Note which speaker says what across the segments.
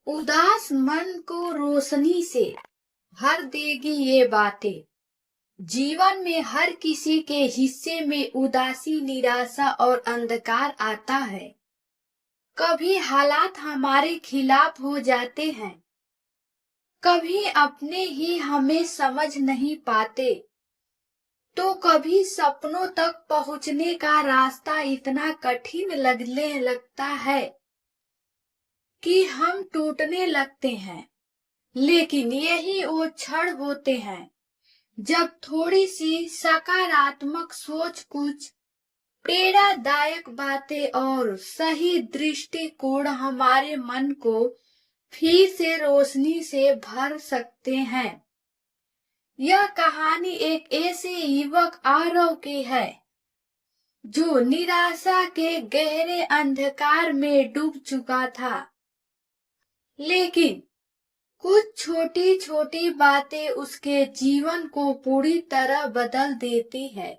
Speaker 1: उदास मन को रोशनी से भर देगी ये बातें। जीवन में हर किसी के हिस्से में उदासी, निराशा और अंधकार आता है। कभी हालात हमारे खिलाफ हो जाते हैं, कभी अपने ही हमें समझ नहीं पाते, तो कभी सपनों तक पहुंचने का रास्ता इतना कठिन लगने लगता है कि हम टूटने लगते हैं। लेकिन यही वो क्षण होते हैं जब थोड़ी सी सकारात्मक सोच, कुछ प्रेरणादायक बातें और सही दृष्टिकोण हमारे मन को फिर से रोशनी से भर सकते हैं। यह कहानी एक ऐसे युवक आरव की है जो निराशा के गहरे अंधकार में डूब चुका था, लेकिन कुछ छोटी छोटी बातें उसके जीवन को पूरी तरह बदल देती है।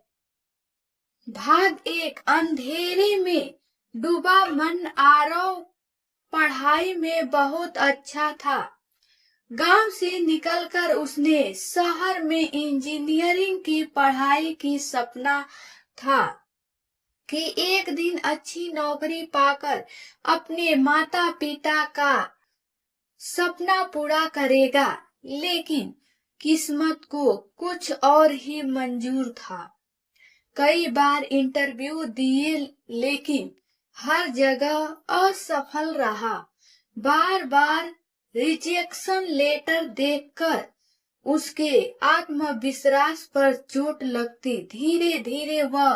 Speaker 1: भाग एक। अंधेरे में डूबा मन। आरव पढ़ाई में बहुत अच्छा था। गांव से निकलकर उसने शहर में इंजीनियरिंग की पढ़ाई की सपना था कि एक दिन अच्छी नौकरी पाकर अपने माता पिता का सपना पूरा करेगा। लेकिन किस्मत को कुछ और ही मंजूर था। कई बार इंटरव्यू दिए, लेकिन हर जगह असफल रहा। बार बार रिजेक्शन लेटर देखकर उसके आत्मविश्वास पर चोट लगती। धीरे धीरे वह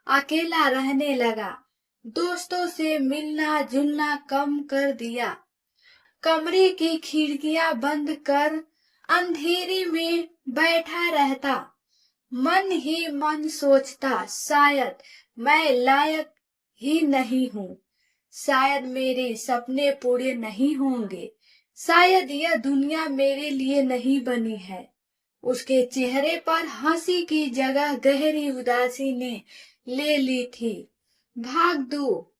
Speaker 1: अकेला रहने लगा, दोस्तों से मिलना जुलना कम कर दिया, कमरे की खिड़कियां बंद कर अंधेरे में बैठा रहता। मन ही मन सोचता, शायद मैं लायक ही नहीं हूँ, शायद मेरे सपने पूरे नहीं होंगे, शायद यह दुनिया मेरे लिए नहीं बनी है। उसके चेहरे पर हंसी की जगह गहरी उदासी ने ले ली थी। भाग 2।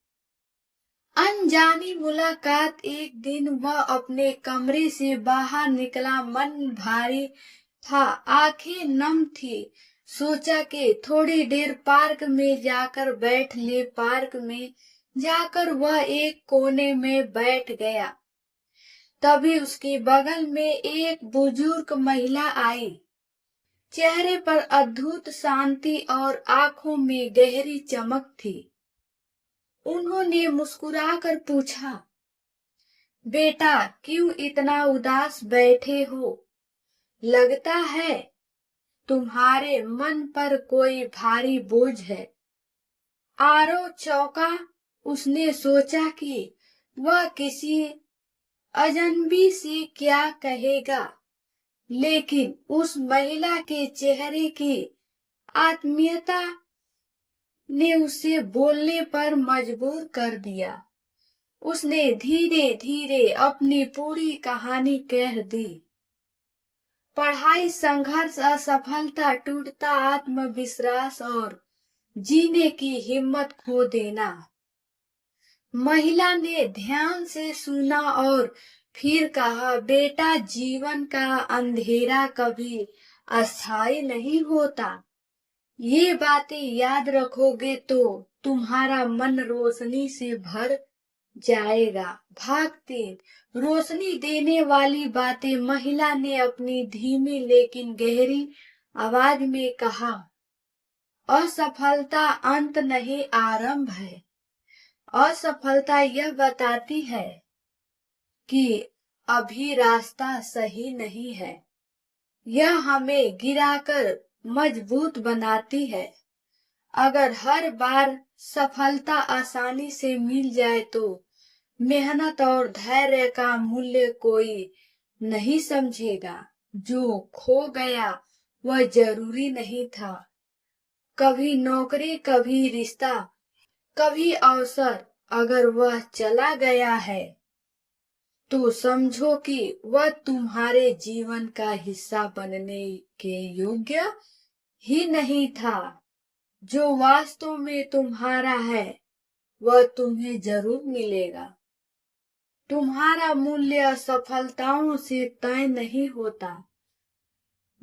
Speaker 1: अनजानी मुलाकात। एक दिन वह अपने कमरे से बाहर निकला, मन भारी था, आंखें नम थी। सोचा कि थोड़ी देर पार्क में जाकर बैठ ले। पार्क में जाकर वह एक कोने में बैठ गया। तभी उसके बगल में एक बुजुर्ग महिला आई। चेहरे पर अद्भुत शांति और आंखों में गहरी चमक थी। उन्होंने मुस्कुराकर पूछा, बेटा क्यों इतना उदास बैठे हो? लगता है तुम्हारे मन पर कोई भारी बोझ है। आरव चौंका। उसने सोचा कि वह किसी अजनबी से क्या कहेगा, लेकिन उस महिला के चेहरे की आत्मीयता ने उसे बोलने पर मजबूर कर दिया। उसने धीरे धीरे अपनी पूरी कहानी कह दी। पढ़ाई, संघर्ष, असफलता, टूटता आत्मविश्वास और जीने की हिम्मत खो देना। महिला ने ध्यान से सुना और फिर कहा, बेटा जीवन का अंधेरा कभी अस्थायी नहीं होता। ये बातें याद रखोगे तो तुम्हारा मन रोशनी से भर जाएगा। भाग 3। रोशनी देने वाली बातें। महिला ने अपनी धीमी लेकिन गहरी आवाज में कहा, असफलता अंत नहीं, आरंभ है। असफलता यह बताती है कि अभी रास्ता सही नहीं है। यह हमें गिराकर मजबूत बनाती है। अगर हर बार सफलता आसानी से मिल जाए तो मेहनत और धैर्य का मूल्य कोई नहीं समझेगा। जो खो गया वह जरूरी नहीं था। कभी नौकरी, कभी रिश्ता, कभी अवसर, अगर वह चला गया है तो समझो कि वह तुम्हारे जीवन का हिस्सा बनने के योग्य ही नहीं था। जो वास्तव में तुम्हारा है वह तुम्हें जरूर मिलेगा। तुम्हारा मूल्य असफलताओं से तय नहीं होता।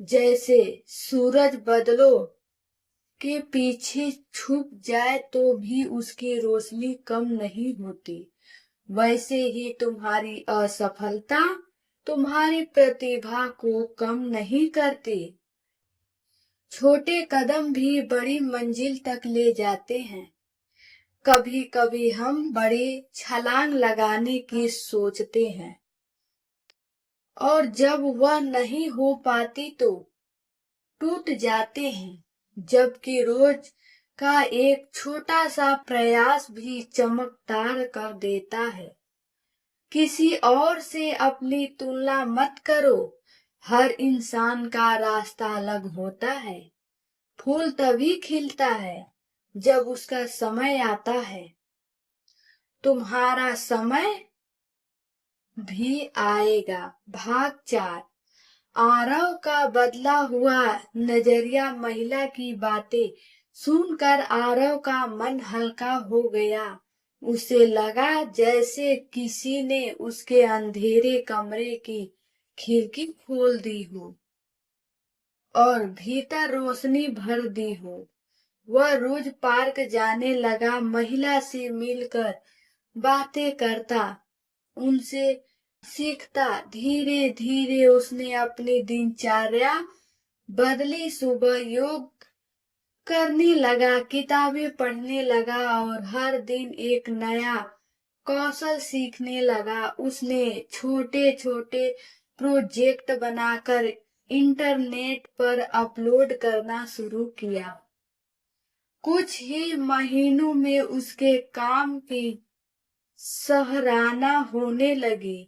Speaker 1: जैसे सूरज बादलों के पीछे छुप जाए तो भी उसकी रोशनी कम नहीं होती, वैसे ही तुम्हारी असफलता तुम्हारी प्रतिभा को कम नहीं करती। छोटे कदम भी बड़ी मंजिल तक ले जाते हैं। कभी कभी हम बड़ी छलांग लगाने की सोचते हैं और जब वह नहीं हो पाती तो टूट जाते हैं, जबकि रोज का एक छोटा सा प्रयास भी चमत्कार कर देता है। किसी और से अपनी तुलना मत करो। हर इंसान का रास्ता अलग होता है। फूल तभी खिलता है जब उसका समय आता है। तुम्हारा समय भी आएगा। भाग 4। आरव का बदला हुआ नजरिया। महिला की बातें सुनकर आरव का मन हल्का हो गया। उसे लगा जैसे किसी ने उसके अंधेरे कमरे की खिड़की खोल दी हो और भीतर रोशनी भर दी हो। वह रोज पार्क जाने लगा, महिला से मिलकर बातें करता, उनसे सीखता। धीरे धीरे उसने अपनी दिनचर्या बदली। सुबह योग करने लगा, किताबें पढ़ने लगा और हर दिन एक नया कौशल सीखने लगा। उसने छोटे छोटे प्रोजेक्ट बनाकर इंटरनेट पर अपलोड करना शुरू किया। कुछ ही महीनों में उसके काम की सराहना होने लगी।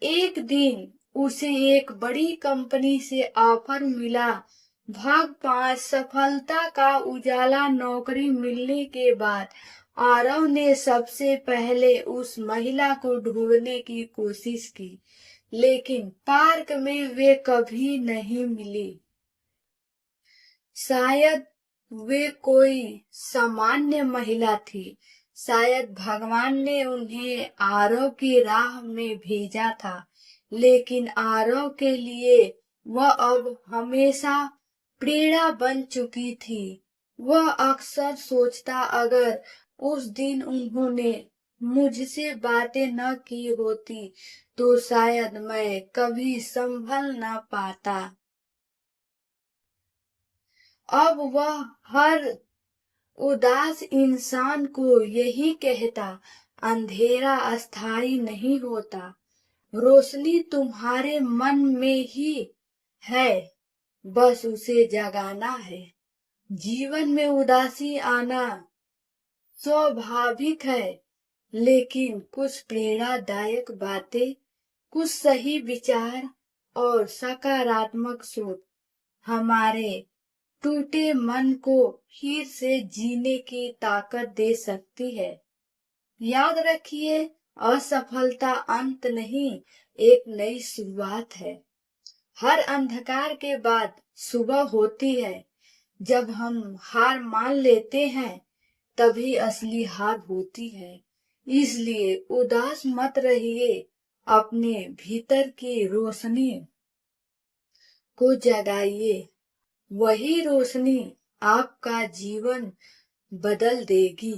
Speaker 1: एक दिन उसे एक बड़ी कंपनी से ऑफर मिला। भाग 5। सफलता का उजाला। नौकरी मिलने के बाद आरव ने सबसे पहले उस महिला को ढूंढने की कोशिश की, लेकिन पार्क में वे कभी नहीं मिली। शायद वे कोई सामान्य महिला थी। शायद भगवान ने उन्हें आरव की राह में भेजा था, लेकिन आरव के लिए वह अब हमेशा प्रेरणा बन चुकी थी। वह अक्सर सोचता, अगर उस दिन उन्होंने मुझसे बातें न की होती तो शायद मैं कभी संभल न पाता। अब वह हर उदास इंसान को यही कहता, अंधेरा अस्थायी नहीं होता, रोशनी तुम्हारे मन में ही है, बस उसे जगाना है। जीवन में उदासी आना स्वाभाविक है, लेकिन कुछ प्रेरणादायक बातें, कुछ सही विचार और सकारात्मक सोच हमारे टूटे मन को फिर से जीने की ताकत दे सकती है। याद रखिए, असफलता अंत नहीं, एक नई शुरुआत है। हर अंधकार के बाद सुबह होती है। जब हम हार मान लेते हैं तभी असली हार होती है। इसलिए उदास मत रहिए, अपने भीतर की रोशनी को जगाइए। वही रोशनी आपका जीवन बदल देगी।